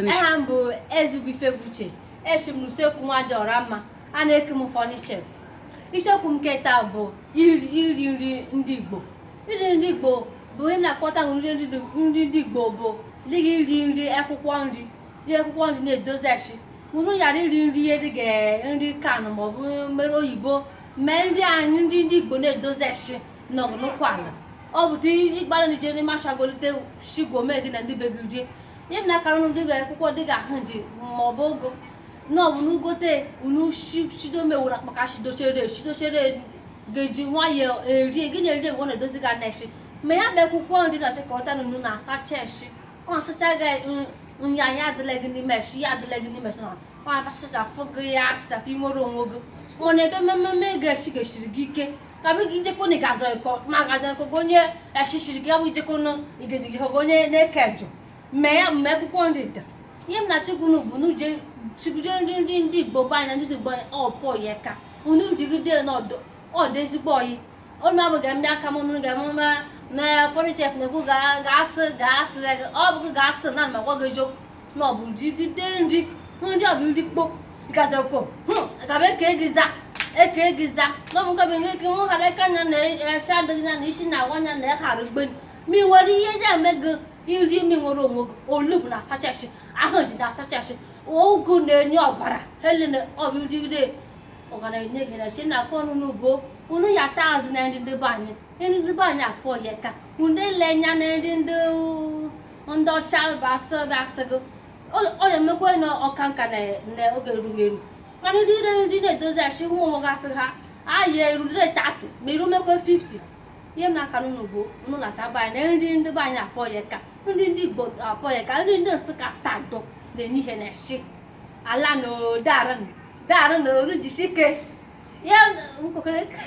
Ehambo ezigbo ifebuche eshim n'usekwu nwa dị ọra mma a na-eke m fọnichef. Isiokwu m keta bụ iri nri ndị Igbo. Iri nri Igbo bụ ihe na-akpọta nri ndị Igbo bụ dịghị iri nri akwụkwọ nri. Ihe akwụkwọ nri na-edozi echi. Unu ghara iri nri ihe dịka nri kanụ maọbụ mmere oyibo mee nri anyị ndị Igbo na-edozi echi n'ọgụnụkwụ ala. Ọ bụ ịgbara nijeri mashagolite shigome gị na ndị be gị rie. Ihe na-aka unu dịga akwụkwọ dịga ahụ ji maọbụ ogo n'ọbụ n'ugote unu shidomewuru akpaka shidochere ga-eji nwayọọ erie gị na-eri ewu na-edozi ga neshi ma ya bụ akwụkwọ nri na-achị ka ọta nunu na-asacha eshi ọ na-asacha gị nyanya adịla gị n'ime eshi ya adịla gị n'ime eshi na ọ na-abasachafụ gị ya achịchafụ inwere onwe gị mana ebe mmemme ga-eshi geshiri gị ike ka bụ ijekọ na ịgazọ ịkọ ma gazọ ịkọ onye eshishiri gị ya bụ ijekọ na igejikọ onye na-ekeju mee ya mgbe akwụkwọ nri dị ihe m na-achịgwu n'ugwu n'uje chigide ndị Igbo bụ anyị na ndị Igbo ọpọ ya ka unu jigide n'ọdụ ọdụ ezigbo oyi ọnụ abụghị ndị aka m nụ ga-ememe na fọnichef na-ekwu ga-asị ọ bụ gị ga-asị na ma gwa gị eziokwu na ọ bụ jigide ndị ọ bụ nri kpo ịkazọkọ gaba eke gị za na ọmụ gabe ihe ike nwe ghara aka anya na-eche adịghị na isi na awanya na eghara ugben ma ị nwere ihe eji eme gị iri imi nwere onwe gị olugbu na asachashi ahụ ji na asachashi ogu na-enye ọbara helena ọ bụ nrigide ọganenye gị na chi na-akọ ọnụ n'ugbo unu ya taa azụ na nri ndị be anyị nri be anyị akpọ ya ka unu elenya na nri ndị ọcha bụ asị gị ọ na-emekwa na ọka nka na oge erughị eru mana ndị na-edozi achi ụmụ nwoke asị ha aya erudire 30 ma iru mekwe 50 ihe m na-aka n'ugbo n'ụlọta be anyị na nri ndị be anyị akpọ ya ka ndị Igbo akpọ ya ka nri ndị Nsụka sado na-enye ihe na-eshi ala na darụ na oru jisike ya